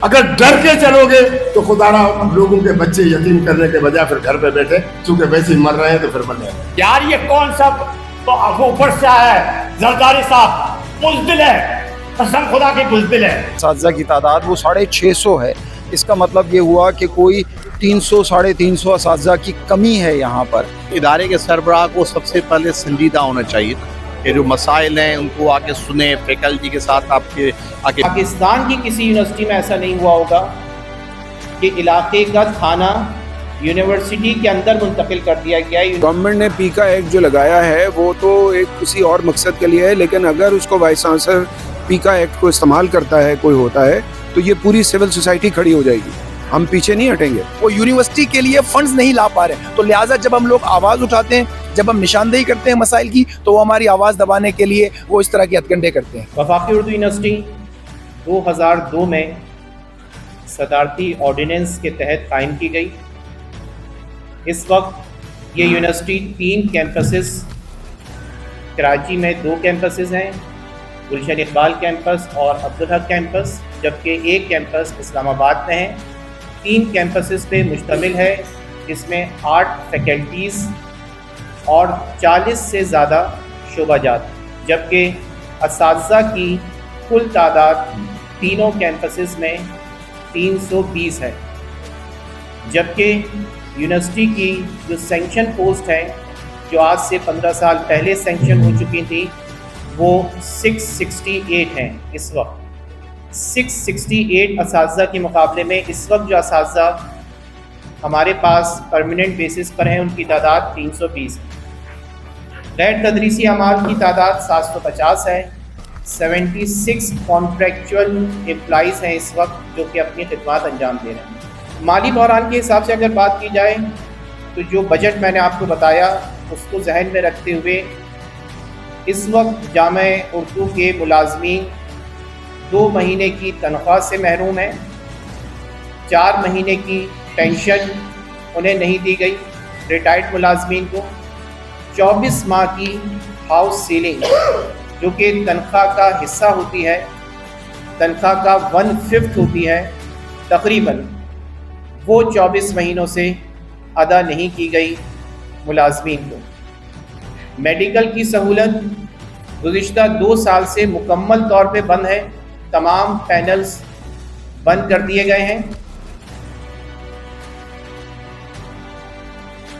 اگر ڈر کے چلو گے تو خدا را لوگوں کے بچے یتیم کرنے کے بجائے پھر گھر پہ بیٹھے چونکہ ویسے ہی مر رہے ہیں تو پھر مرنے ہیں. یار یہ کون سا اوپر سے آیا ہے زرداری صاحب، بزدل ہے، قسم خدا کی بزدل ہے. اساتذہ کی تعداد وہ 650 ہے. اس کا مطلب یہ ہوا کہ کوئی 300 350 اساتذہ کی کمی ہے یہاں پر. ادارے کے سربراہ کو سب سے پہلے سنجیدہ ہونا چاہیے کہ جو مسائل ہیں ان کو آگے سنیں، فیکلٹی کے ساتھ آپ کے آگے. پاکستان کی کسی یونیورسٹی میں ایسا نہیں ہوا ہوگا کہ علاقے کا تھانہ یونیورسٹی کے اندر منتقل کر دیا گیا ہے. گورنمنٹ نے پیکا ایکٹ جو لگایا ہے وہ تو ایک کسی اور مقصد کے لیے ہے، لیکن اگر اس کو وائس چانسلر پیکا ایکٹ کو استعمال کرتا ہے کوئی ہوتا ہے تو یہ پوری سول سوسائٹی کھڑی ہو جائے گی. ہم پیچھے نہیں ہٹیں گے. وہ یونیورسٹی کے لیے فنڈز نہیں لا پا رہے، تو لہٰذا جب ہم لوگ آواز اٹھاتے ہیں، جب ہم نشاندہی کرتے ہیں مسائل کی، تو وہ ہماری آواز دبانے کے لیے وہ اس طرح کے ہتھکنڈے کرتے ہیں. وفاقی اردو یونیورسٹی 2002 میں صدارتی آرڈیننس کے تحت قائم کی گئی. اس وقت یہ یونیورسٹی 3 کیمپسز، کراچی میں 2 کیمپسز ہیں، گلشن اقبال کیمپس اور عبدالحق کیمپس، جبکہ ایک کیمپس اسلام آباد میں ہے. 3 کیمپسز پہ مشتمل ہے، جس میں 8 فیکلٹیز اور 40 سے زیادہ شعبہ جات، جبکہ اساتذہ کی کل تعداد تینوں کیمپسز میں 320 ہے. جبکہ یونیورسٹی کی جو سینکشن پوسٹ ہے، جو آج سے 15 سال پہلے سینکشن ہو چکی تھی، وہ 668 ہیں. اس وقت 668 اساتذہ کے مقابلے میں اس وقت جو اساتذہ ہمارے پاس پرماننٹ بیسس پر ہیں ان کی تعداد 320 ہے. غیر تدریسی اعمال کی تعداد 750 ہے. 76 کانٹریکچوئل امپلائیز ہیں اس وقت جو کہ اپنی خدمات انجام دے رہے ہیں. مالی بحران کے حساب سے اگر بات کی جائے تو جو بجٹ میں نے آپ کو بتایا اس کو ذہن میں رکھتے ہوئے اس وقت جامع اردو کے ملازمین 2 مہینے کی تنخواہ سے محروم ہیں. 4 مہینے کی پینشن انہیں نہیں دی گئی ریٹائرڈ ملازمین کو. 24 ماہ کی ہاؤس سیلنگ جو کہ تنخواہ کا حصہ ہوتی ہے، تنخواہ کا 1/5 ہوتی ہے تقریباً، وہ 24 مہینوں سے ادا نہیں کی گئی ملازمین کو. میڈیکل کی سہولت گزشتہ 2 سال سے مکمل طور پہ بند ہے. تمام پینلز بند کر دیے گئے ہیں.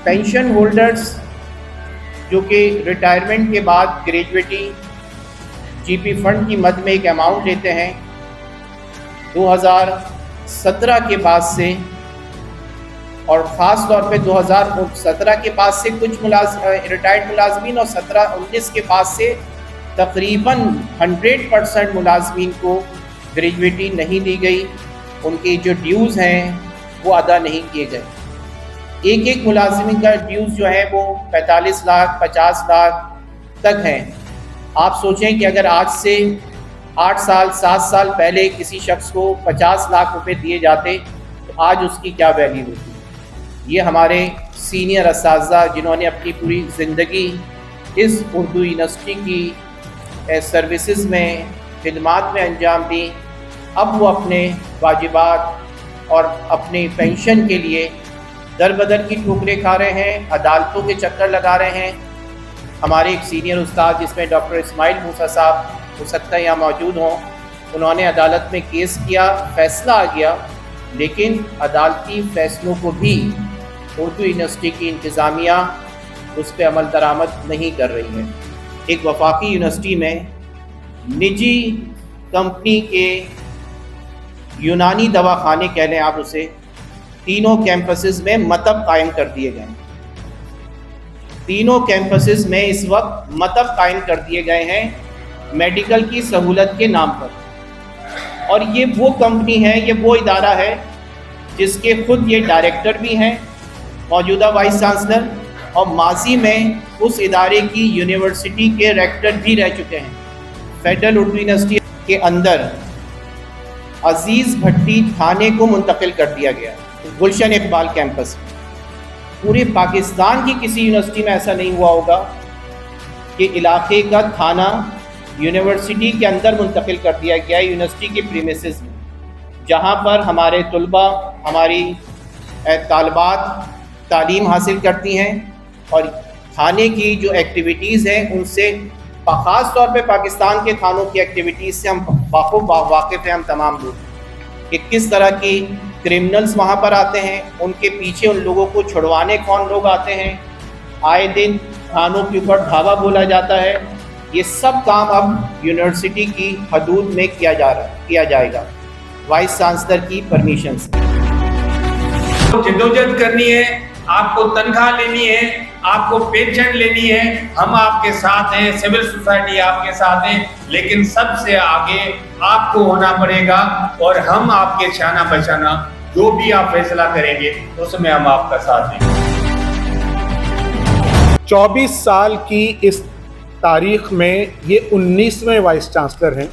پینشن ہولڈرز جو کہ ریٹائرمنٹ کے بعد گریجویٹی جی پی فنڈ کی مد میں ایک اماؤنٹ لیتے ہیں، 2017 کے بعد سے اور خاص طور پہ 2017 کے بعد سے کچھ ریٹائرڈ ملازمین اور 17-19 کے بعد سے تقریباً 100% ملازمین کو گریجویٹی نہیں دی گئی. ان کی جو ڈیوز ہیں وہ ادا نہیں کیے گئے. ایک ملازمین کا ڈیوز جو ہے وہ 45 لاکھ 50 لاکھ تک ہیں. آپ سوچیں کہ اگر آج سے 8 سال 7 سال پہلے کسی شخص کو 50 لاکھ روپے دیے جاتے تو آج اس کی کیا ویلیو ہوتی. یہ ہمارے سینئر اساتذہ جنہوں نے اپنی پوری زندگی اس اردو یونیورسٹی کی سروسز میں خدمات میں انجام دیں، اب وہ اپنے واجبات اور اپنے پینشن کے لیے در بدر کی ٹھوکریں کھا رہے ہیں، عدالتوں کے چکر لگا رہے ہیں. ہمارے ایک سینئر استاد جس میں ڈاکٹر اسماعیل موسیٰ صاحب ہو سکتا ہے یہاں موجود ہوں، انہوں نے عدالت میں کیس کیا، فیصلہ آ گیا، لیکن عدالتی فیصلوں کو بھی اردو یونیورسٹی کی انتظامیہ اس پہ عمل درآمد نہیں کر رہی ہے. ایک وفاقی یونیورسٹی میں نجی کمپنی کے یونانی دواخانے کہہ لیں آپ اسے، 3 کیمپسز میں مکتب قائم کر دیے گئے ہیں. 3 کیمپسز میں اس وقت مکتب قائم کر دیے گئے ہیں میڈیکل کی سہولت کے نام پر. اور یہ وہ کمپنی ہے، یہ وہ ادارہ ہے جس کے خود یہ ڈائریکٹر بھی ہیں، موجودہ وائس چانسلر، اور ماضی میں اس ادارے کی یونیورسٹی کے ریکٹر بھی رہ چکے ہیں. فیڈرل اردو یونیورسٹی کے اندر عزیز بھٹی تھانے کو منتقل کر دیا گیا، گلشن اقبال کیمپس. پورے پاکستان کی کسی یونیورسٹی میں ایسا نہیں ہوا ہوگا کہ علاقے کا تھانہ یونیورسٹی کے اندر منتقل کر دیا گیا ہے، یونیورسٹی کے پریمیسز میں، جہاں پر ہمارے طلباء ہماری طالبات تعلیم حاصل کرتی ہیں اور کھانے کی جو ایکٹیویٹیز ہیں ان سے خاص طور پہ پاکستان کے کھانوں کی ایکٹیویٹیز سے ہم باخوب واقف ہیں ہم تمام لوگ کہ کس طرح کی کرمنلز وہاں پر آتے ہیں، ان کے پیچھے ان لوگوں کو چھڑوانے کون لوگ آتے ہیں، آئے دن کھانوں کے اوپر ڈھابہ بولا جاتا ہے. یہ سب کام اب یونیورسٹی کی حدود میں کیا جائے گا وائس چانسلر کی پرمیشن سے. جدوجہد کرنی ہے، آپ کو تنخواہ لینی ہے، آپ کو پینشن لینی ہے، ہم آپ کے ساتھ ہیں، سول سوسائٹی آپ کے ساتھ ہیں، لیکن سب سے آگے آپ کو ہونا پڑے گا اور ہم آپ کے شانہ بشانہ جو بھی آپ فیصلہ کریں گے اس میں ہم آپ کا ساتھ دیں گے. 24 سال کی اس تاریخ میں یہ 19ویں وائس چانسلر ہیں.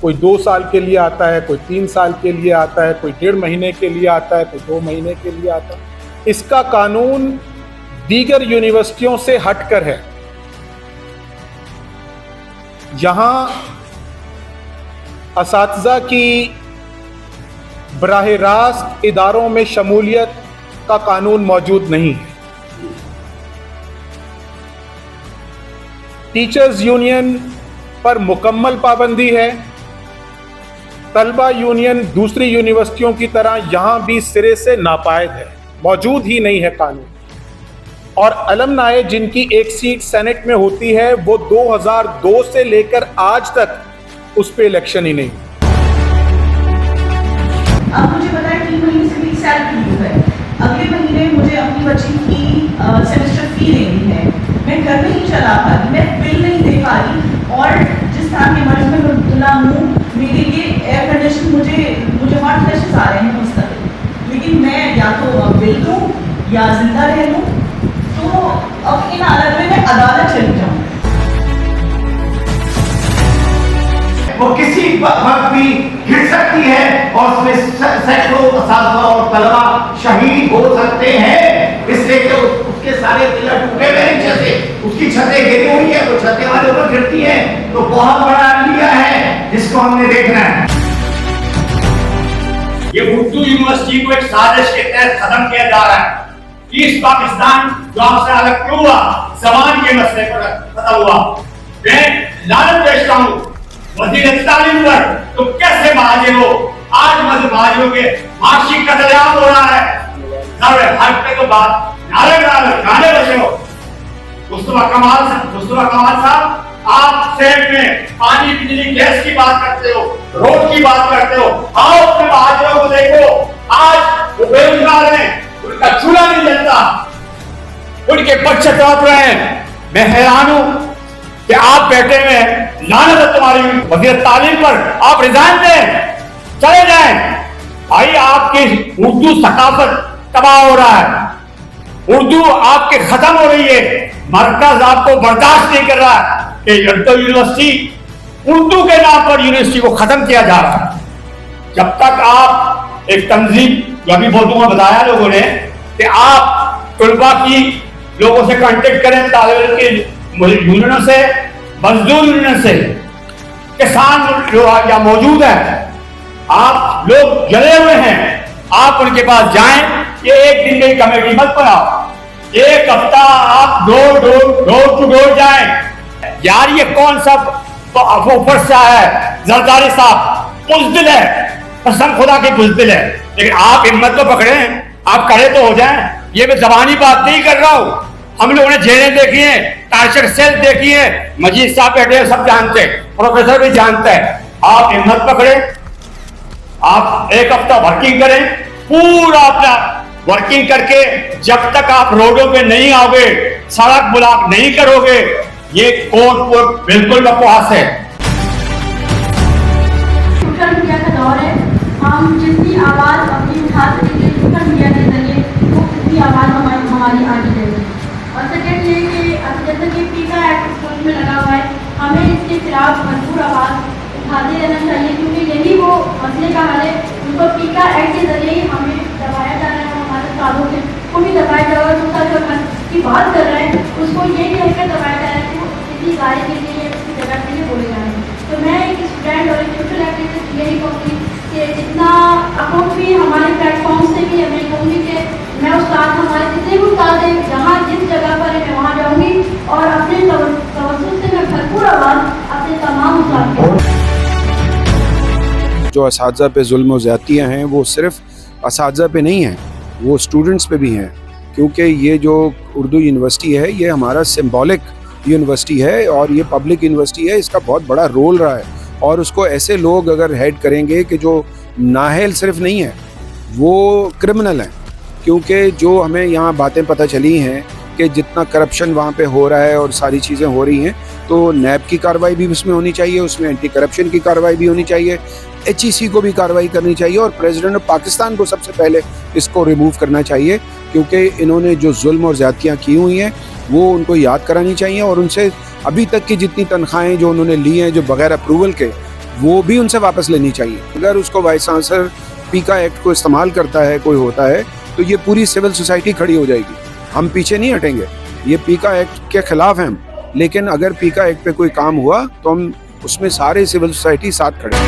کوئی 2 سال کے لیے آتا ہے، کوئی 3 سال کے لیے آتا ہے، کوئی 1.5 مہینے کے لیے آتا ہے، کوئی 2 مہینے کے لیے آتا ہے. اس کا قانون دیگر یونیورسٹیوں سے ہٹ کر ہے. یہاں اساتذہ کی براہ راست اداروں میں شمولیت کا قانون موجود نہیں ہے. ٹیچرز یونین پر مکمل پابندی ہے. طلبہ یونین دوسری یونیورسٹیوں کی طرح یہاں بھی سرے سے ناپائد ہے، موجود ہی نہیں ہے قانون. اور المنائے جن کی ایک سیٹ سینٹ میں ہوتی ہے وہ 2002 سے لے کر آج تک اس پہ الیکشن ہی نہیں. اب مجھے پتا ہے 3 مہینے سے میری سیلری ڈیو ہے، اگلے مہینے مجھے اپنی بچی کی سیمسٹر فی دینی ہے، میں گھر نہیں چلا پا رہی، میں بل نہیں دے پا رہی، اور جس طرح کے مرض میں مبتلا ہوں میرے لیے ایئر کنڈیشن مجھے ہارٹ فلیشز آ رہے ہیں مستقل، لیکن میں یا تو بل دوں یا زندہ رہ لوں. تو اب ان حالت میں عدالت چلی جاؤں. وہ کسی وقت بھی گر سکتی ہے اور اس میں سینکڑوں اساتذہ اور طلبہ شہید ہو سکتے ہیں، اس لیے کہ اس کے سارے پلر ٹوٹے ہوئے نیچے سے، اس کی چھتیں گری ہوئی ہیں، وہ چھتیں والے اوپر گرتی ہیں. تو بہت بڑا عملیہ ہے جس کو ہم نے دیکھنا ہے. یہ اردو یونیورسٹی کو ایک سازش کے تحت ختم کیا جا رہا ہے. ایسٹ پاکستان جو آپ سے الگ کیوں ہوا، زبان کے مسئلے پر ختم ہوا. میں لعنت بھیجتا ہوں وزیر تعلیم پر، تو کیسے مہاجر ہو؟ آج مہاجروں کے معاشی قتل عام ہو رہا ہے. ہر پہ تو بات گانے بجے ہو. مصطفیٰ کمال صاحب، آپ سیٹ میں پانی بجلی گیس کی بات کرتے ہو، روڈ کی بات کرتے ہو. آؤ اپنے مہاجروں کو دیکھو، آج وہ بے روزگار ہیں، ان کا چولہا نہیں جلتا، ان کے بچے تڑپ رہے ہیں. میں حیران ہوں کہ آپ بیٹھے ہوئے ہیں. لعنت ہے تمہاری وزیر تعلیم پر، آپ ریزائن دیں، چلے جائیں. بھائی آپ کی اردو ثقافت تباہ ہو رہا ہے، اردو آپ کے ختم ہو رہی ہے. مرکز آپ کو برداشت نہیں کر رہا ہے کہ یونیورسٹی اردو کے نام پر یونیورسٹی کو ختم کیا جا رہا ہے. جب تک آپ ایک تنظیم جو ابھی بہت بتایا لوگوں نے کہ آپ طلباء کی لوگوں سے کانٹیکٹ کریں، طالب علم کے یونینوں سے، مزدور یونین سے، کسان جو یہاں موجود ہیں، آپ لوگ جلے ہوئے ہیں، آپ ان کے پاس جائیں. یہ ایک دن میں کمیٹی مت بناؤ، ایک ہفتہ آپ ڈور ٹو ڈور جائیں. یار یہ کون سا اوپر سے آیا ہے؟ زرداری صاحب بزدل ہے، قسم خدا کی بزدل ہے. لیکن آپ ہمت تو پکڑیں، آپ کھڑے تو ہو جائیں. یہ میں زبانی بات نہیں کر رہا ہوں. ہم لوگوں نے جیلیں دیکھی ہیں، ٹارچر سیل دیکھی ہیں، مجید صاحب بیٹھے سب جانتے ہیں، پروفیسر بھی جانتا ہے. آپ ہمت پکڑیں، آپ ایک ہفتہ ورکنگ کریں، پورا اپنا ورکنگ کر کے جب تک آپ روڈوں پہ نہیں آؤ گے، سڑک بلاک نہیں کرو گے، یہ کوٹ بالکل بکواس ہے. سوشل میڈیا کا دور ہے، ہم جتنی آواز اپنی اٹھا سکیں گے سوشل میڈیا کے ذریعے وہ اتنی آواز ہماری آگے جائے گی. اور سیکنڈ یہ کہ جیسا کہ پیکا ایکٹ اسکول میں لگا ہوا ہے، ہمیں اس کے خلاف مجبور آواز اٹھاتے رہنا چاہیے، کیونکہ یہی وہ مسئلے کا حل ہے. ان کو پیکا ایکٹ کے ذریعے ہی ہمیں دبایا جا رہا ہے، ہمارے استادوں کو بھی دبایا جا رہا ہے. اس کا جو کی بات کر رہے ہیں اس کو یہ کہہ کر دبایا جا رہا ہے کہ وہ کسی ادارے کے لیے یا کسی جگہ کے لیے بولے جا رہے ہیں. تو میں ایک اسٹوڈنٹ اور ایک سوشل ایکٹیوسٹ یہی کہوں گی کہ جتنا اساتذہ پہ ظلم و زیادتیاں ہیں وہ صرف اساتذہ پہ نہیں ہیں, وہ اسٹوڈنٹس پہ بھی ہیں, کیونکہ یہ جو اردو یونیورسٹی ہے یہ ہمارا سمبولک یونیورسٹی ہے اور یہ پبلک یونیورسٹی ہے, اس کا بہت بڑا رول رہا ہے. اور اس کو ایسے لوگ اگر ہیڈ کریں گے کہ جو نااہل صرف نہیں ہیں, وہ کرمنل ہیں, کیونکہ جو ہمیں یہاں باتیں پتہ چلی ہیں کہ جتنا کرپشن وہاں پہ ہو رہا ہے اور ساری چیزیں ہو رہی ہیں, تو نیب کی کارروائی بھی اس میں ہونی چاہیے, اس میں اینٹی کرپشن کی کارروائی بھی ہونی چاہیے, HEC کو بھی کارروائی کرنی چاہیے, اور پریزیڈنٹ آف پاکستان کو سب سے پہلے اس کو ریموو کرنا چاہیے, کیونکہ انہوں نے جو ظلم اور زیادتیاں کی ہوئی ہیں وہ ان کو یاد کرانی چاہیے, اور ان سے ابھی تک کی جتنی تنخواہیں جو انہوں نے لی ہیں جو بغیر اپروول کے, وہ بھی ان سے واپس لینی چاہیے. اگر اس کو وائس چانسلر پیکا ایکٹ کو استعمال کرتا ہے کوئی ہوتا ہے, تو یہ پوری سول سوسائٹی کھڑی ہو جائے گی. ہم پیچھے نہیں ہٹیں گے, یہ پیکا ایکٹ کے خلاف ہیں ہم, لیکن اگر پیکا ایکٹ پہ کوئی کام ہوا تو ہم اس میں سارے سول سوسائٹی ساتھ کھڑے ہیں.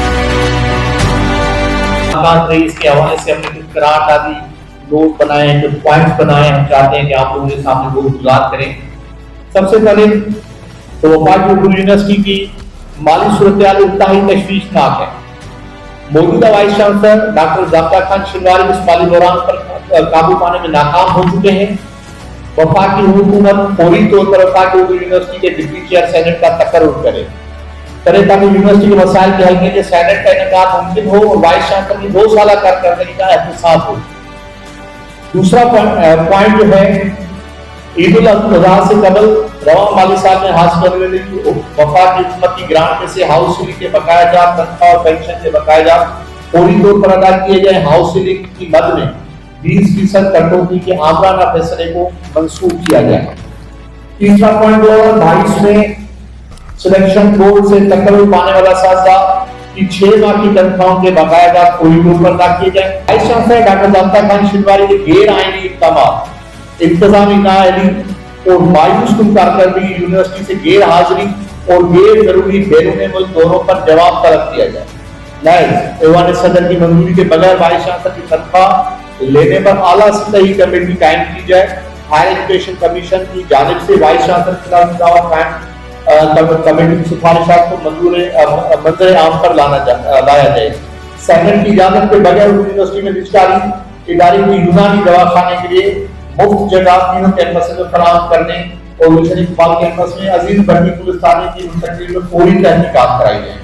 بات رہی اس کے حوالے سے ہم نے کچھ قراردادی نوٹ بنائے ہیں, کچھ پوائنٹس بنائے, ہم چاہتے ہیں کہ آپ لوگوں کے سامنے وہ گزار کریں. سب سے پہلے تو وفاقی اردو یونیورسٹی کی مالی صورتحال انتہائی تشویشناک ہے. موجودہ وائس چانسلر ڈاکٹر ضابطہ خان شنواری اس مالی بحران پر قابو پانے میں ناکام ہو چکے ہیں. وفاقی حکومت فوری طور پر وفاقی اردو یونیورسٹی کے ڈپٹی چیئر سینٹ کا تقرر کرے تاکہ یونیورسٹی کے مسائل کے حل کے لیے سینٹ کا انعقاد ممکن ہو اور وائس چانسلر کی 2 سالہ کارکردگی کا احتساب ہو. دوسرا پوائنٹ جو ہے, عید الاضحیٰ سے قبل رواں مالی سال میں حاصل ہونے والی وفاقی حکومت کی گرانٹ میں سے ہاؤس سیلنگ کے بقایا جات, تنخواہ اور پینشن کے بقایا جات فوری طور پر ادا کیے جائیں. ہاؤس سیلنگ کی مد میں 20% کٹوتی کے آمرانہ فیصلے کو منسوخ کیا جائے. تیسرا پوائنٹ 2022 میں سلیکشن بورڈ سے تقرر پانے والا اساتذہ کی 6 ماہ کی تنخواہوں کے بقایا جات فوری طور پر ادا کیے جائیں. وائس چانسلر ڈاکٹر ضابطہ خان شنواری کے غیر آئینی اقدامات, انتظامی نااہلی اور مایوس کن کارکردگی یونیورسٹی سے غیر حاضری اور غیر ضروری بیرون ملک دوروں پر جواب طلب کیا جائے. نیز ایوان صدر کی منظوری کے بغیر وائس چانسلر کی تنخواہ لینے پر اعلیٰ سطحی کمیٹی قائم کی جائے. ہائر ایجوکیشن کمیشن کی جانب سے وائس چانسلر کے خلاف دعویٰ قائم کمیٹی کی سفارشات کو منظر عام پر لایا جائے. سینٹ کی اجازت کے بغیر یونیورسٹی میں رجسٹراری ادارے کی یونانی دواخانے کے لیے مفت جگہ تینوں کیمپس میں فراہم کرنے اور مشن اقبال کیمپس میں عزیز بھٹی پولیس تھانے کی منتقلی میں فوری تحقیقات کرائی جائیں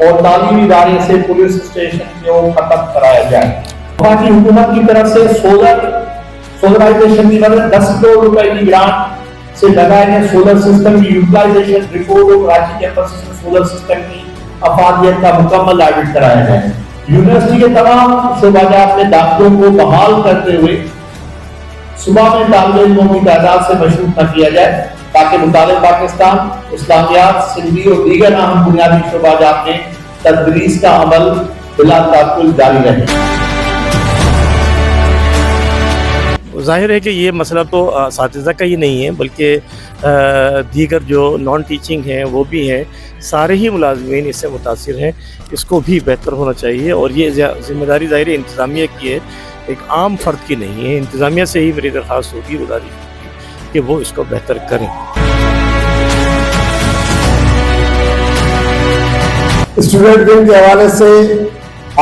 اور تعلیمی ادارے سے پولیس اسٹیشن کو ختم کرایا جائے. وفاقی حکومت کی طرف سے سولرائزیشن کی مدد 10 کروڑ روپے کی گرانٹ سے لگائے گئے سولر سسٹم کی یوٹیلائزیشن رپورٹ اور کراچی کیمپس میں سولر سسٹم کی افادیت کا مکمل آڈٹ کرایا جائے. یونیورسٹی کے تمام شعبہ جات میں داخلوں کو بحال کرتے ہوئے صبح میں طالب علموں کی تعداد سے مشروط نہ کیا جائے تاکہ مطالعہ پاکستان, اسلامیات, سندھی اور دیگر اہم بنیادی شعبہ جات میں تدریس کا عمل بلا تعطل جاری رہے. ظاہر ہے کہ یہ مسئلہ تو اساتذہ کا ہی نہیں ہے بلکہ دیگر جو نان ٹیچنگ ہیں وہ بھی ہیں, سارے ہی ملازمین اس سے متاثر ہیں. اس کو بھی بہتر ہونا چاہیے اور یہ ذمہ داری ظاہر انتظامیہ کی ہے, ایک عام فرد کی نہیں ہے. انتظامیہ سے ہی میری درخواست ہوگی, گزارش کہ وہ اس کو بہتر کریں. اسٹوڈنٹ ون کے حوالے سے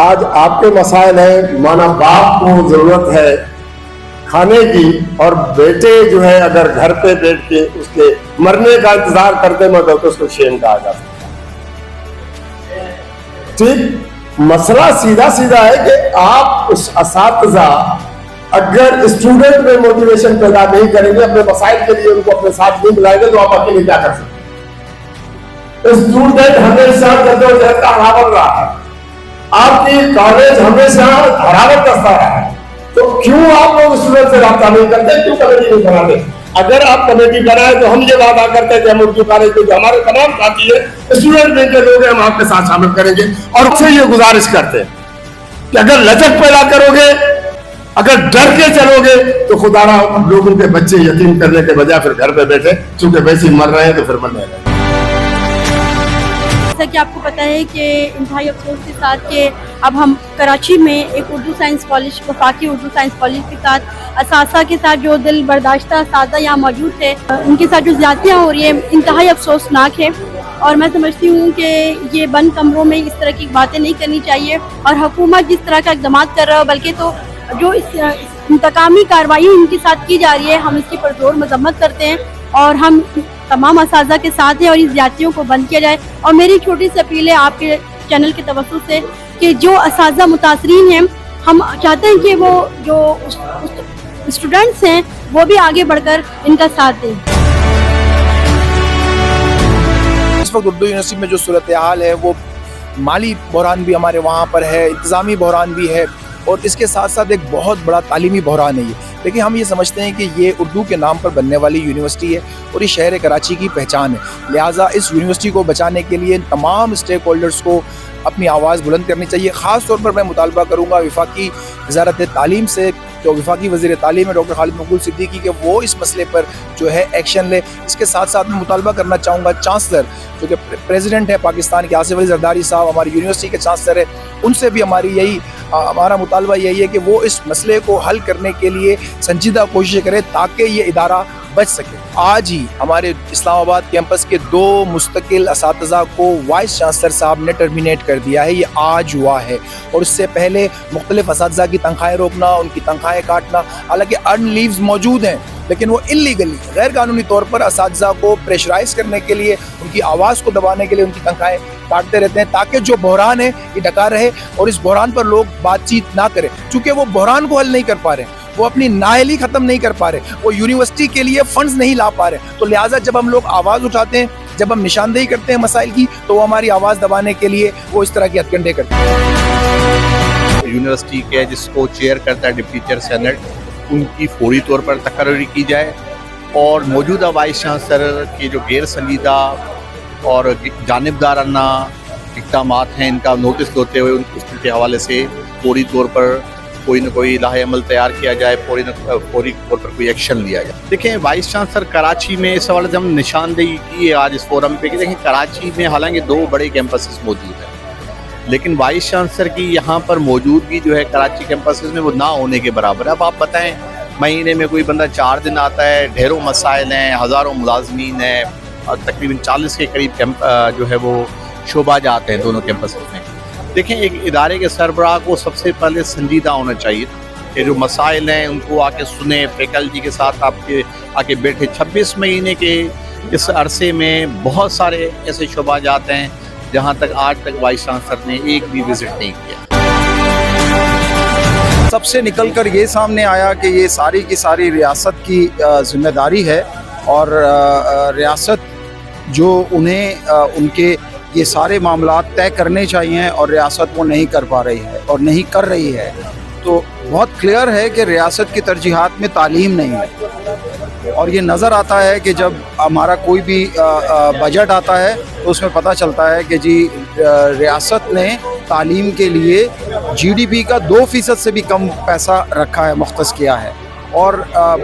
آج آپ کے مسائل ہیں, مانا باپ کو ضرورت ہے کھانے کی اور بیٹے جو ہے اگر گھر پہ بیٹھ کے اس کے مرنے کا انتظار کرتے میں تو اس کو شیم کہا جا سکتا ہے. ٹھیک, مسئلہ سیدھا سیدھا ہے کہ آپ اس اساتذہ اگر اسٹوڈنٹ میں موٹیویشن پیدا نہیں کریں گے, اپنے مسائل کے لیے ان کو اپنے ساتھ نہیں ملائیں گے, تو آپ اکیلے کیا کر سکتے ہیں. اسٹوڈنٹ ہمیشہ جدوجہد کا حامل رہا ہے, آپ کی کالج ہمیشہ حرارت دستا رہا ہے, تو کیوں آپ لوگ اسٹوڈنٹ سے رابطہ نہیں کرتے, کیوں کمیٹی نہیں بناتے؟ اگر آپ کمیٹی بنائے تو ہم یہ وعدہ کرتے ہیں کہ ہم اردو کالج کو جو ہمارے تمام ساتھی ہیں اسٹوڈنٹ بن کے لوگ ہیں ہم آپ کے ساتھ شامل کریں گے. اور اس سے یہ گزارش کرتے ہیں کہ اگر لچک پیدا کرو گے, اگر ڈر کے چلو گے تو خدا را لوگوں کے بچے یتیم کرنے کے بجائے پھر گھر پہ بیٹھے, چونکہ ویسے ہی مر رہے ہیں تو پھر مرنے لگے. جیسا کہ آپ کو پتہ ہے کہ انتہائی افسوس کے ساتھ کہ اب ہم کراچی میں ایک اردو سائنس کالج, وفاقی اردو سائنس کالج کے ساتھ اساتذہ کے ساتھ جو دل برداشتہ اساتذہ یہاں موجود تھے, ان کے ساتھ جو زیادتیاں ہو رہی ہیں انتہائی افسوسناک ہے. اور میں سمجھتی ہوں کہ یہ بند کمروں میں اس طرح کی باتیں نہیں کرنی چاہیے، اور حکومت جس طرح کا اقدامات کر رہا ہے، بلکہ تو جو اس انتقامی کارروائی ان کے ساتھ کی جا رہی ہے، ہم اس کی پرزور مذمت کرتے ہیں، اور ہم تمام اساتذہ کے ساتھ ہیں، اور اس زیادتیوں کو بند کیا جائے۔ اور میری چھوٹی سی اپیل ہے آپ کے چینل کے توسط سے کہ جو اساتذہ متاثرین ہیں، ہم چاہتے ہیں کہ وہ جو اسٹوڈنٹس ہیں وہ بھی آگے بڑھ کر ان کا ساتھ دیں۔ اس وقت اردو یونیورسٹی میں جو صورتحال ہے وہ مالی بحران بھی ہمارے وہاں پر ہے، انتظامی بحران بھی ہے، اور اس کے ساتھ ساتھ ایک بہت بڑا تعلیمی بحران ہے یہ۔ لیکن ہم یہ سمجھتے ہیں کہ یہ اردو کے نام پر بننے والی یونیورسٹی ہے اور یہ شہر کراچی کی پہچان ہے، لہٰذا اس یونیورسٹی کو بچانے کے لیے تمام اسٹیک ہولڈرز کو اپنی آواز بلند کرنی چاہیے۔ خاص طور پر میں مطالبہ کروں گا وفاقی وزارت تعلیم سے، جو وفاقی وزیر تعلیم ہے ڈاکٹر خالد مقبول صدیقی، کہ وہ اس مسئلے پر جو ہے ایکشن لے۔ اس کے ساتھ ساتھ میں مطالبہ کرنا چاہوں گا چانسلر جو کہ پریزیڈنٹ ہے پاکستان کے، آصف علی زرداری صاحب ہماری یونیورسٹی کے چانسلر ہے، ان سے بھی ہمارا مطالبہ یہی ہے کہ وہ اس مسئلے کو حل کرنے کے لیے سنجیدہ کوشش کرے تاکہ یہ ادارہ بچ سکے۔ آج ہی ہمارے اسلام آباد کیمپس کے 2 مستقل اساتذہ کو وائس چانسلر صاحب نے ٹرمینیٹ کر دیا ہے، یہ آج ہوا ہے، اور اس سے پہلے مختلف اساتذہ کی تنخواہیں روکنا، ان کی تنخواہیں کاٹنا، حالانکہ ارن لیوز موجود ہیں لیکن وہ انلیگلی غیر قانونی طور پر اساتذہ کو پریشرائز کرنے کے لیے، ان کی آواز کو دبانے کے لیے ان کی تنخواہیں کاٹتے رہتے ہیں تاکہ جو بحران ہے یہ ڈٹا رہے اور اس بحران پر لوگ بات چیت نہ کریں، چونکہ وہ بحران کو حل نہیں کر پا رہے، وہ اپنی نااہلی ختم نہیں کر پا رہے، وہ یونیورسٹی کے لیے فنڈز نہیں لا پا رہے، تو لہٰذا جب ہم لوگ آواز اٹھاتے ہیں، جب ہم نشاندہی کرتے ہیں مسائل کی، تو وہ ہماری آواز دبانے کے لیے وہ اس طرح کی ہتھ کنڈے کرتے ہیں۔ یونیورسٹی کے جس کو چیئر کرتا ہے ڈپٹی چیئر سینٹ، ان کی فوری طور پر تقرری کی جائے، اور موجودہ وائس چانسلر کے جو غیر سنجیدہ اور جانبدارانہ اقدامات ہیں ان کا نوٹس لیتے ہوئے اس کے حوالے سے فوری طور پر کوئی نہ کوئی لاہ عمل تیار کیا جائے، فوری طور پر کوئی ایکشن لیا جائے۔ دیکھیں وائس چانسلر کراچی میں اس حوالے سے ہم نشاندہی کی ہے آج اس فورم پہ کہ دیکھیں کراچی میں حالانکہ 2 بڑے کیمپسز موجود ہیں، لیکن وائس چانسلر کی یہاں پر موجودگی جو ہے کراچی کیمپسز میں وہ نہ ہونے کے برابر ہے۔ اب آپ بتائیں مہینے میں کوئی بندہ 4 دن آتا ہے، ڈھیروں مسائل ہیں، ہزاروں ملازمین ہیں، اور تقریباً 40 کے قریب جو ہے وہ شعبہ جاتے ہیں دونوں کیمپسز میں۔ دیکھیں ایک ادارے کے سربراہ کو سب سے پہلے سنجیدہ ہونا چاہیے کہ جو مسائل ہیں ان کو آ کے سنیں، فیکلٹی کے ساتھ آ کے بیٹھے۔ 26 مہینے کے اس عرصے میں بہت سارے ایسے شعبہ جاتے ہیں جہاں تک آج تک وائس چانسلر نے ایک بھی وزٹ نہیں کیا۔ سب سے نکل کر یہ سامنے آیا کہ یہ ساری کی ساری ریاست کی ذمہ داری ہے، اور ریاست جو انہیں ان کے یہ سارے معاملات طے کرنے چاہیے اور ریاست وہ نہیں کر پا رہی ہے اور نہیں کر رہی ہے، تو بہت کلیئر ہے کہ ریاست کی ترجیحات میں تعلیم نہیں ہے، اور یہ نظر آتا ہے کہ جب ہمارا کوئی بھی بجٹ آتا ہے تو اس میں پتہ چلتا ہے کہ جی ریاست نے تعلیم کے لیے GDP کا 2% سے بھی کم پیسہ رکھا ہے، مختص کیا ہے، اور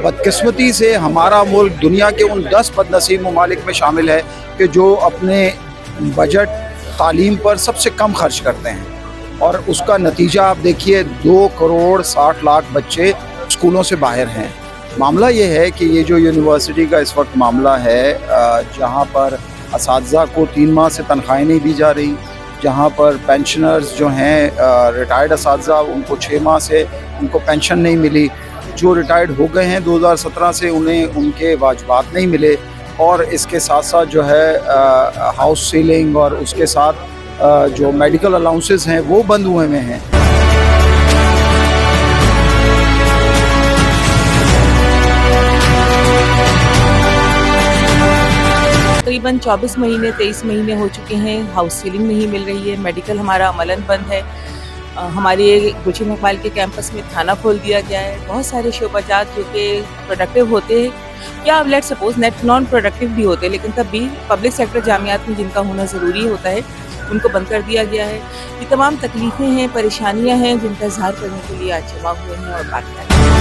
بدقسمتی سے ہمارا ملک دنیا کے ان 10 بد نصیب ممالک میں شامل ہے کہ جو اپنے بجٹ تعلیم پر سب سے کم خرچ کرتے ہیں، اور اس کا نتیجہ آپ دیکھیے 2 کروڑ 60 لاکھ بچے اسکولوں سے باہر ہیں۔ معاملہ یہ ہے کہ یہ جو یونیورسٹی کا اس وقت معاملہ ہے، جہاں پر اساتذہ کو 3 ماہ سے تنخواہیں نہیں دی جا رہی، جہاں پر پینشنرز جو ہیں ریٹائرڈ اساتذہ ان کو 6 ماہ سے ان کو پینشن نہیں ملی، جو ریٹائرڈ ہو گئے ہیں 2017 سے انہیں ان کے واجبات نہیں ملے، اور اس کے ساتھ ساتھ جو ہے ہاؤس سیلنگ اور اس کے ساتھ جو میڈیکل الاؤنسز ہیں وہ بند ہوئے میں ہیں۔ تقریباً 24 مہینے 23 مہینے ہو چکے ہیں، ہاؤس سیلنگ نہیں مل رہی ہے، میڈیکل ہمارا عملاً بند ہے، ہمارے گلشن اقبال کے کیمپس میں تھانہ کھول دیا گیا ہے، بہت سارے شعبہ جات جو کہ پروڈکٹیو ہوتے ہیں یا لیٹ سپوز نان پروڈکٹیو بھی ہوتے ہیں، لیکن تب بھی پبلک سیکٹر جامعات میں جن کا ہونا ضروری ہوتا ہے ان کو بند کر دیا گیا ہے۔ یہ تمام تکلیفیں ہیں، پریشانیاں ہیں جن کا اظہار کرنے کے لیے آج جمع ہوئے ہیں اور بات کر رہے ہیں۔